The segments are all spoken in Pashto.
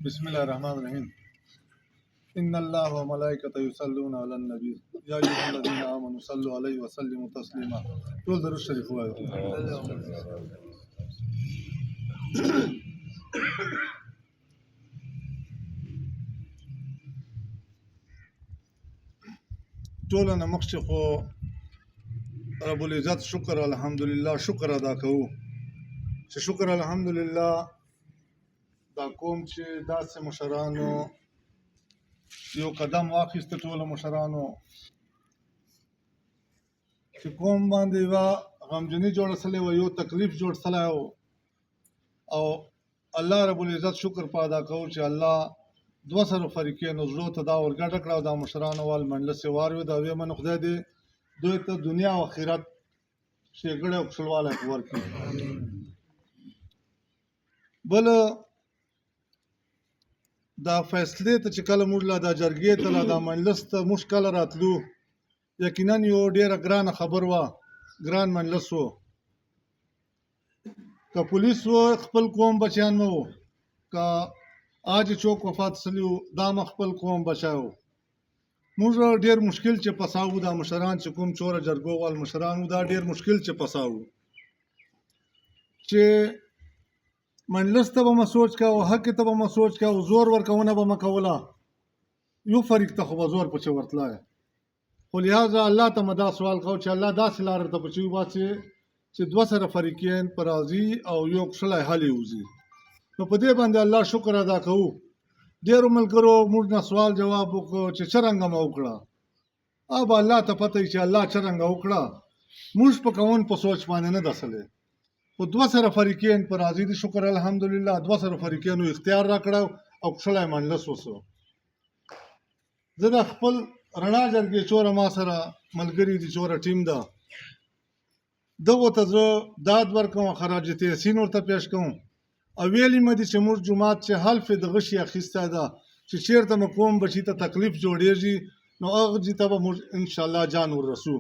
بسم الله الرحمن الرحیم. ان الله وملائکته یصلون علی النبی یا ایها الذین آمنوا صلوا علیه وسلموا تسلیما. ټول درود شریف وایو. ټول نه مخکې خو رب العزت شکر الحمدلله شکر ادا کوو چې شکر الحمدلله دا کوم چې داسې مشرانو یو قدم واخیسته ټولو مشرانو چې قوم باندې یوه غمجني جوړه سوې وه، یو تکلیف جوړ سوی و، او الله رب العزت شکر په ادا کوو چې الله دوه سره فریقینو زړو ته دا ورګډه کړه او دا مشرانو وال مجلس یې واروي دا ویې منو خدای دې دوی ته دنیا او آخرت ښېګړی او کښلوالی ورکړي. بل دا فیصلې ته چې کله موږ لا دا جرګې ته لا دا مجلس ته موږ کله راتلو یقینا یو ډېره ګرانه خبر وه، ګران مجلس و. که پولیس و خپل قوم بچیان نه و، که آج چوک وفات سلی و دا هم خپل قوم بچی و. موږ ډېر مشکل چې پساو دا مشران چې کوم چوره جرګو وال مشران و دا ډېر مشکل چې پساو چې مجلس ته به مه سوچ کوه، حق ته به مه سوچ کوه، زور ورکونه به مه کوله، یو فریق ته خو به زور پچې ورتلی. خو لهذا الله ته مه دا سوال کوو چې الله داسې لاره ته پچې وباسي چې دوه سره فریقین په راضي او یو کښلی حل یې وځي. نو په دې باندې الله شکر ادا کوو. ډېرو ملګرو موږ نه سوال جواب وکړو چې څرنګه مه وکړه. اب الله ته پته وي چې الله څرنګه وکړه، موږ په کوون په سوچ باندې نه دسلی. خو دوه سره فریقین په راضي دي، شکر الحمدلله. دوه سره فریقینو اختیار راکړه او کښلی مجلس وسو. زه د خپل رڼا جرګې چوره ما سره ملګري دي، چوره ټیم ده، دغو ته زه داد ورکوم، خراج تحسین ورته پیش کوم. او ویلي مې دي چې موږ جومات چې حلف د غشي اخیستی ده چې چېرته مو قوم بچي ته تکلیف جوړېږي نو هغه ځای ته به موږ انشاءالله جان وررسو.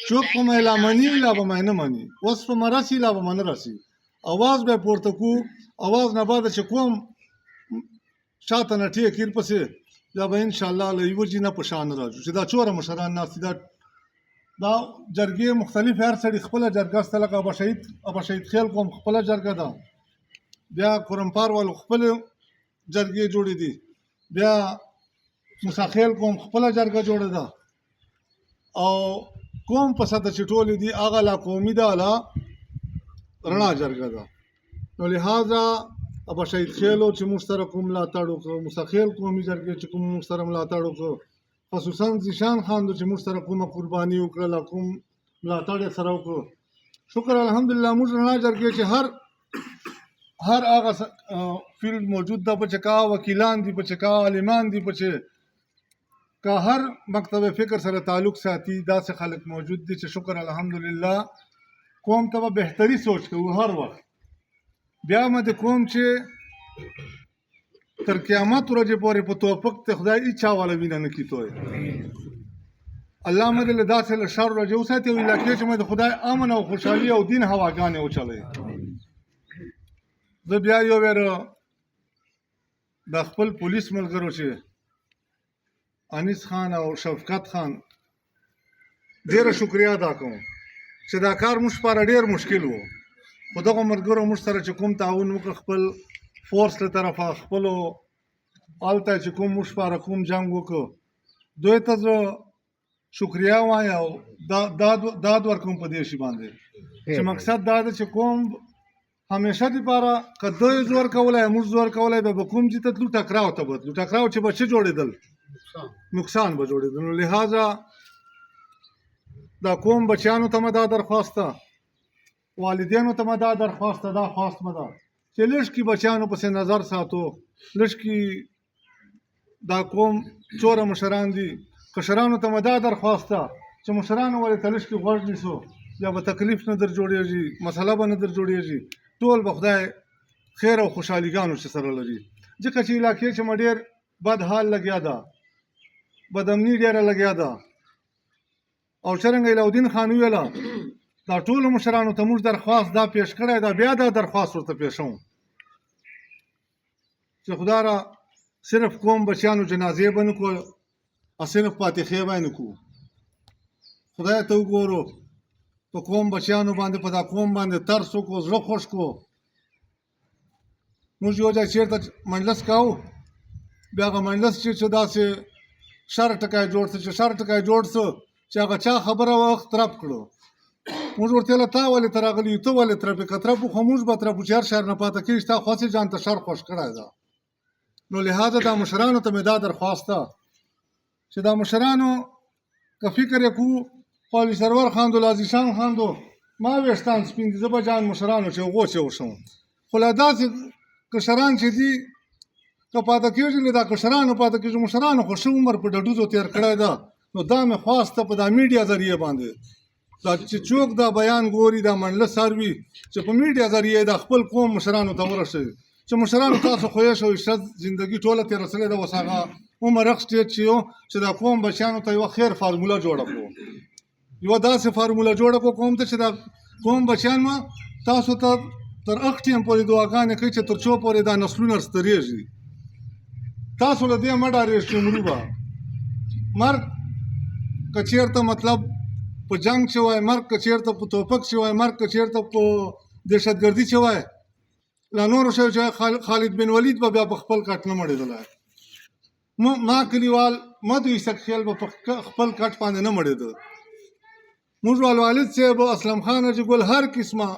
څوک به مې لا مني لا به مې نه مني، اوس به مې رسي لا به مې نه رسي. اواز به یې پورته کړو، اواز نه بعده چې کوم شاته نه ټیک کیر پسې بیا به انشاءالله له یوه ځای نه په شا نه راځو چې دا څومره مشران ناست دي. دا جرګې مختلف هر سړي خپله جرګه سته، لکه ابا شهید خیل قوم خپله جرګه ده، بیا قرمپار والو خپلې جرګې جوړې دي، بیا موسی خیل قوم خپله جرګه جوړه ده، او قوم په سطح چې ټولې دي هغه لا قومي ده، لا رڼا جرګه ده. نو لهذا ابا شهید خیلو چې موږ سره کوم ملاتړ وکړو، موسی خیل قومي جرګې چې کوم موږ سره ملاتړ وکړو، خصوصا زیشان خان چې موږ سره کومه قرباني وکړله، کوم ملاتړ یې سره وکړو، شکر الحمدلله. موږ رڼا جرګې چې هر هغه فیلډ موجود ده، په چې کا وکیلان دي، په چې کا عالمان دي، په چې کا هر مکتب فکر سره تعلق ساتي، داسې خلک موجود دي چې شکر الحمدلله قوم ته به بهتري سوچ کوو هر وخت. بیا مې د قوم چې تر قیامت ورځې پورې په توفق ته خدای هېچا والا وینه نه کړي توی. الله مې دې له داسې له شر ورځې وساتي او علاقې چې مې د خدای امن او خوشحالي او دین هواګانې وچلوي. زه بیا یو ویره د خپل پولیس ملګرو چې انیس خان او شفقت خان ډېره شکریه ادا کوم چې دا کار موږ لپاره ډېر مشکل و، خو دغو ملګرو موږ سره چې کوم تعاون وکړه خپل فورس له طرفه، خپلو هلته چې کوم موږ لپاره کوم جنګ وکړو، دوی ته زه شکریه وایم او داد ورکوم په دې شي باندې چې مقصد دا ده چې کوم همیشه دپاره که دوی زور کولی موږ زور کولی به کوم ځای ته تلو ټکراو ته به تلو، ټکراو چې به څه جوړېدل، نقصان به جوړېدل. نو لهذا دا قوم بچیانو ته مې دا درخواست ده، والدینو ته مې دا درخواست ده، دا خواست مې ده چې لږکي بچیانو پسې نظر ساتو، لږکي دا قوم څومره مشران دي کشرانو ته مې دا درخواست ده چې مشرانو ولې ته لږکي غوږ نیسو، یا به تکلیف نه در جوړېږي، مسله به نه در جوړېږي، ټول به خدای خیر او خوشحالیګانو چې سره لري. ځکه چې علاقې چې مې ډېر بد حال لګیا ده، بد امني ډېره لګیا ده، او څرنګه علاءالدین خان وویله دا ټولو مشرانو ته موږ درخواست دا پیش کړی ده، بیا دا درخواست ورته پیشوم چې خدای را صرف قوم بچیانو جنازې به نه کړو او صرف فاتحې به نه کوو خدای ته وګورو په قوم بچیانو باندې په دا قوم باندې ترس وکړو زړه خوش کړو موږ یو ځای چېرته مجلس کوو بیا هغه مجلس چې داسې شر ټکی جوړ څه چې شر ټکی جوړ څه چې هغه چا خبره وخت ترپ کړو موږ ورته ویله تا ولې ته راغلی یو ته ولې ترپې که ترپ وخو موږ به ترپو چې هر شر نه پاته کېږي ستا خوښې ځان ته شر خوښ کړی ده نو لهذا دا مشرانو ته مې دا درخواست ده چې دا مشرانو که فکر یې کوو خو سرور خاندو لازیشان خاندو ما ویښتان سپین دي زه به جان مشرانو چې هغو چې وشم خو لا داسې کشران چې دي که پاته کېږي له دا کشرانو پاته کېږي مشرانو خو ښه عمر په ډډوزو تېر کړی ده نو دا مې خواست ده په دا میډیا ذریعې باندې دا چې څوک دا بیان ګوري دا مجلس څاروي چې په میډیا ذریعې دا خپل قوم مشرانو ته ورسوي چې مشرانو تاسو خوښ او عزت زندګي ټوله تېره سوې ده اوس هغه عمر هغه سټیج چې یو چې دا قوم بچیانو ته یوه خیر فارموله جوړه کړو یوه داسې فارموله جوړه کړو قوم ته چې دا قوم بچیان مه تاسو ته تر هغه ټیم پورې دعاګانې کوي چې تر څو پورې دا نسلونه سترېږي تاسو له دې مه ډارېږئ چې مرو به مرګ که چېرته مطلب په جنگ چې وای مرګ که چېرته په توپک چې وای مرګ که چېرته په دهشتګردي چې وای لا نورو شیو چې خالد بن ولید به بیا په خپل کټ نه مړېدلی ما کلیوال مدو عیسق خیل به په خپل کټ باندې نه مړېده موږ والد صاحب اسلم خان حاجي ګل هر قسمه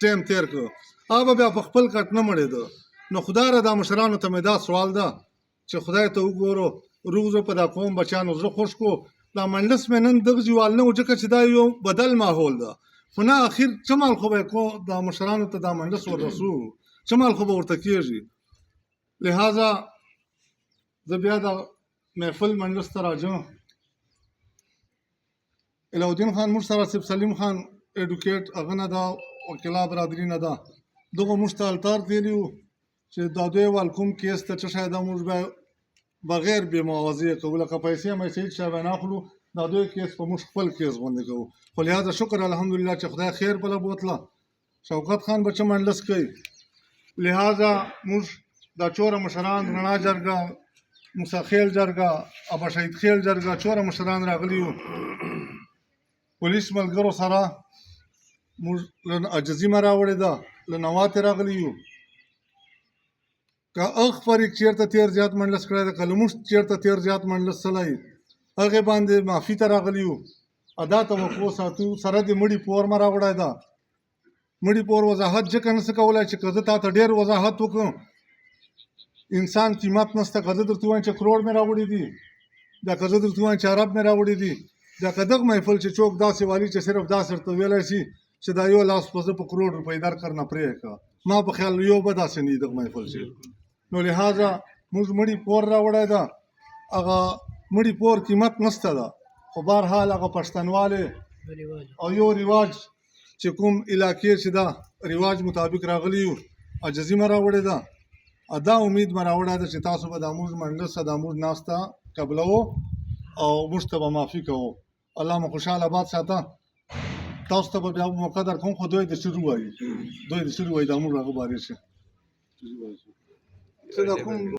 ټیم تېر کړ هغه بیا په خپل کټ نه مړېده نو خدای را دا مشرانو ته مې دا سوال ده چې خدای ته وګورو روغ زه په دا قوم بچیانو زړه خوش کړو دا مجلس مې نن دغه جوال نه و ځکه چې دا یو بدل ماحول ده خو نه اخر څه مال خو به یې کو دا مشرانو ته دا مجلس ورسو څه مال خو به ورته کېږي لهذا زه بیا د محفل مجلس ته راځم علاالدین خان موږ سره صف سلیم خان ایډوکیټ هغه نه ده وکیلا برادري نه ده دغه موږ ته التار دیلی وو چې دا دوی وال کوم کیس ته څه شی ده موږ به بغیر بې موازې کوو لکه پیسې میسې هېڅ شی به نه اخلو دا دوی کیس په موږ خپل کیس غوندې کوو خو لهذا شکر الحمدلله چې خدای خیر بله بوتله شوکت خان به څه مجلس کوي لهذا موږ دا چوره مشران رڼا جرګه موسی خیل جرګه ابا شهید خیل جرګه چوره مشران راغلي وو پولیس ملګرو سره موږ له عجزي مه راوړې ده له نواتې راغلي یو که اخ فریق چېرته تېر زیات مجلس کړی ده که لمونځ چېرته تېر زیات مجلس سلی هغې باندې معافي ته راغلي یو ادا توقع ساتو سره د مړي پور مه راوړی ده مړي پور وضاحت ځکه نشي کولی چې که زه تا ته ډېر وضاحت وکړم انسان قیمت نشته که زه درته ووایم چې کروړ مې راوړي دي بیا که زه درته ووایم چې ارب مې راوړي دي بیا که دغه محفل چې څوک داسې والي چې صرف داسې ورته ویلی شي چې دا یو لاس په زه په کروړ روپۍ درکړ نه پرېږده ما په خیال یو به داسې نه وي دغه محفل شي نو لهذا موږ مړي پور راوړی ده هغه مړي پور قیمت نشته ده خو بهرحال هغه پښتنوالی او یو رواج چې کوم علاقې چې ده رواج مطابق راغلي یو عجزي مه راوړې ده دا امید مه راوړی ده چې تاسو به دا موږ مجلس دا موږ ناسته قبلوو او موږ ته به معافي کوو الله مو خوشحاله آباد ساته تاسو ته به بیا موقع درکوم خو دوی د شروع وایي دا موږ هغه بارې شي څه دا کوم